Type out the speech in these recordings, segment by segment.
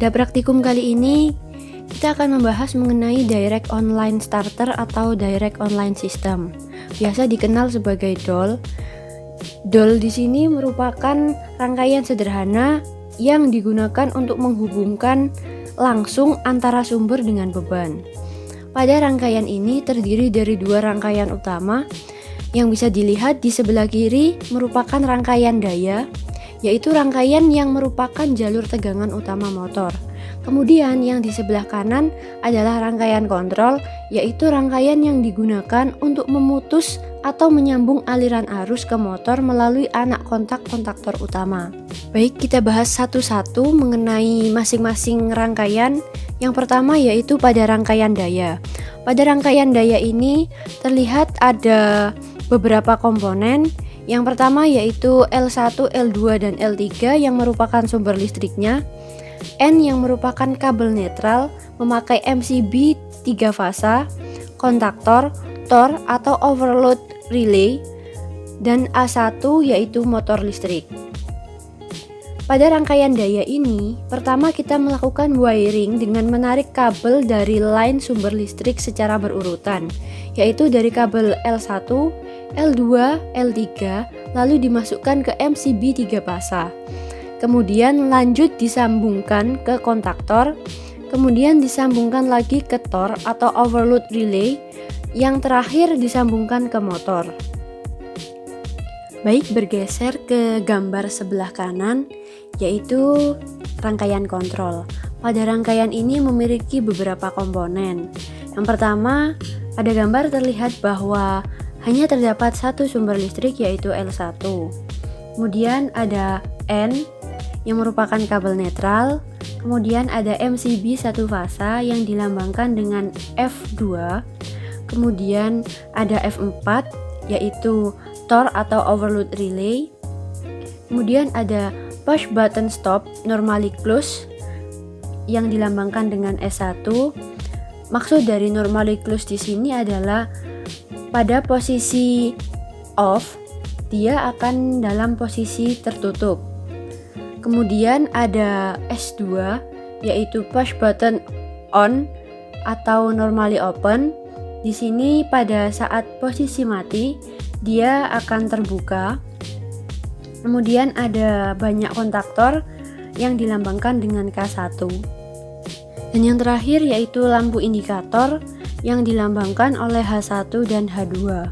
Pada praktikum kali ini, kita akan membahas mengenai Direct Online Starter atau Direct Online System. Biasa dikenal sebagai DOL. DOL di sini merupakan rangkaian sederhana yang digunakan untuk menghubungkan langsung antara sumber dengan beban. Pada rangkaian ini terdiri dari dua rangkaian utama. Yang bisa dilihat di sebelah kiri merupakan rangkaian daya, yaitu rangkaian yang merupakan jalur tegangan utama motor. Kemudian yang di sebelah kanan adalah rangkaian kontrol, yaitu rangkaian yang digunakan untuk memutus atau menyambung aliran arus ke motor melalui anak kontaktor utama. Baik, kita bahas satu-satu mengenai masing-masing rangkaian. Yang pertama yaitu pada rangkaian daya. Pada rangkaian daya ini terlihat ada beberapa komponen. Yang pertama yaitu L1, L2, dan L3 yang merupakan sumber listriknya, N yang merupakan kabel netral memakai MCB 3 fasa, kontaktor, tor atau overload relay, dan A1 yaitu motor listrik. Pada rangkaian daya ini, pertama kita melakukan wiring dengan menarik kabel dari line sumber listrik secara berurutan, yaitu dari kabel L1, L2, L3, lalu dimasukkan ke MCB 3 fasa. Kemudian lanjut disambungkan ke kontaktor, kemudian disambungkan lagi ke tor atau overload relay, yang terakhir disambungkan ke motor. Baik, bergeser ke gambar sebelah kanan, yaitu rangkaian kontrol. Pada rangkaian ini memiliki beberapa komponen. Yang pertama, pada gambar terlihat bahwa hanya terdapat satu sumber listrik yaitu L1. Kemudian ada N yang merupakan kabel netral. Kemudian ada MCB 1 fasa yang dilambangkan dengan F2. Kemudian ada F4 yaitu tor atau overload relay. Kemudian ada push button stop normally close yang dilambangkan dengan S1. Maksud dari normally close di sini adalah pada posisi off, dia akan dalam posisi tertutup. Kemudian ada S2 yaitu push button on atau normally open. Di sini pada saat posisi mati, dia akan terbuka. Kemudian ada banyak kontaktor yang dilambangkan dengan K1. Dan yang terakhir yaitu lampu indikator yang dilambangkan oleh H1 dan H2.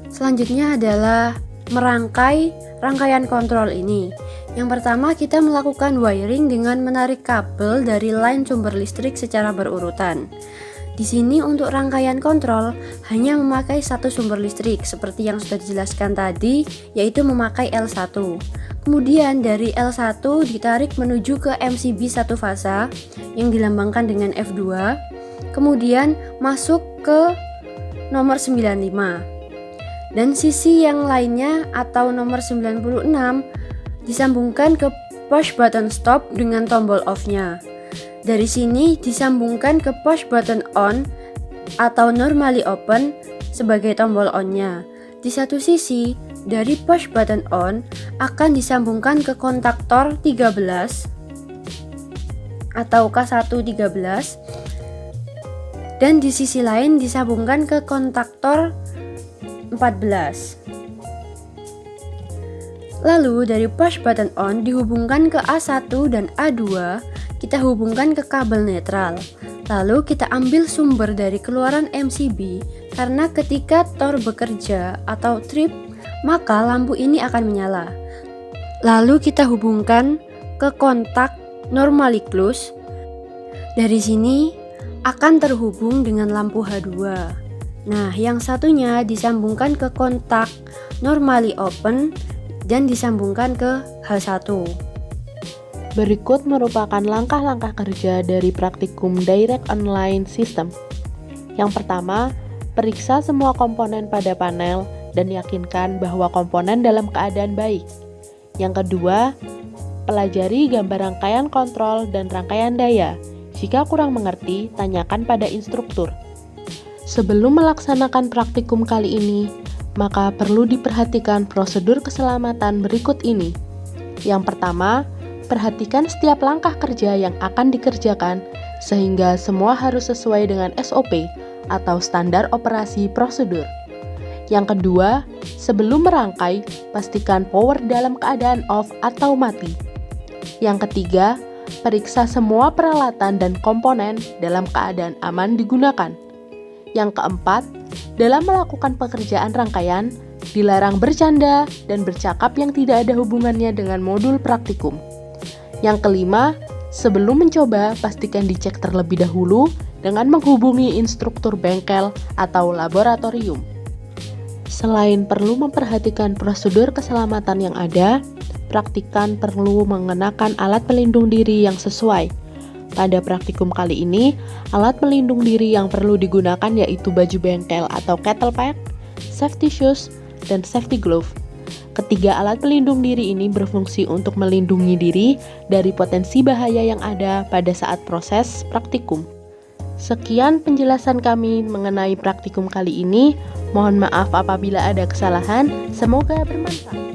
Selanjutnya adalah merangkai rangkaian kontrol ini. Yang pertama kita melakukan wiring dengan menarik kabel dari line sumber listrik secara berurutan. Di sini untuk rangkaian kontrol hanya memakai satu sumber listrik seperti yang sudah dijelaskan tadi, yaitu memakai L1. Kemudian dari L1 ditarik menuju ke MCB 1 fasa yang dilambangkan dengan F2. Kemudian masuk ke nomor 95. Dan sisi yang lainnya atau nomor 96 disambungkan ke push button stop dengan tombol off-nya. Dari sini disambungkan ke push button on atau normally open sebagai tombol on-nya. Di satu sisi dari push button on akan disambungkan ke kontaktor 13 atau K1 13, dan di sisi lain disambungkan ke kontaktor 14. Lalu dari push button on dihubungkan ke A1 dan A2, kita hubungkan ke kabel netral. Lalu kita ambil sumber dari keluaran MCB, karena ketika tor bekerja atau trip, maka lampu ini akan menyala. Lalu kita hubungkan ke kontak normally close. Dari sini akan terhubung dengan lampu H2. Nah, yang satunya disambungkan ke kontak normally open dan disambungkan ke H1. Berikut merupakan langkah-langkah kerja dari praktikum Direct Online System. Yang pertama, periksa semua komponen pada panel dan yakinkan bahwa komponen dalam keadaan baik. Yang kedua, pelajari gambar rangkaian kontrol dan rangkaian daya. Jika kurang mengerti, tanyakan pada instruktur. Sebelum melaksanakan praktikum kali ini, maka perlu diperhatikan prosedur keselamatan berikut ini. Yang pertama, perhatikan setiap langkah kerja yang akan dikerjakan sehingga semua harus sesuai dengan SOP atau standar operasi prosedur. Yang kedua, sebelum merangkai, pastikan power dalam keadaan off atau mati. Yang ketiga, periksa semua peralatan dan komponen dalam keadaan aman digunakan. Yang keempat, dalam melakukan pekerjaan rangkaian, dilarang bercanda dan bercakap yang tidak ada hubungannya dengan modul praktikum. Yang kelima, sebelum mencoba, pastikan dicek terlebih dahulu dengan menghubungi instruktur bengkel atau laboratorium. Selain perlu memperhatikan prosedur keselamatan yang ada, praktikan perlu mengenakan alat pelindung diri yang sesuai. Pada praktikum kali ini, alat pelindung diri yang perlu digunakan yaitu baju bengkel atau kettle pack, safety shoes, dan safety glove. Ketiga alat pelindung diri ini berfungsi untuk melindungi diri dari potensi bahaya yang ada pada saat proses praktikum. Sekian penjelasan kami mengenai praktikum kali ini. Mohon maaf apabila ada kesalahan. Semoga bermanfaat.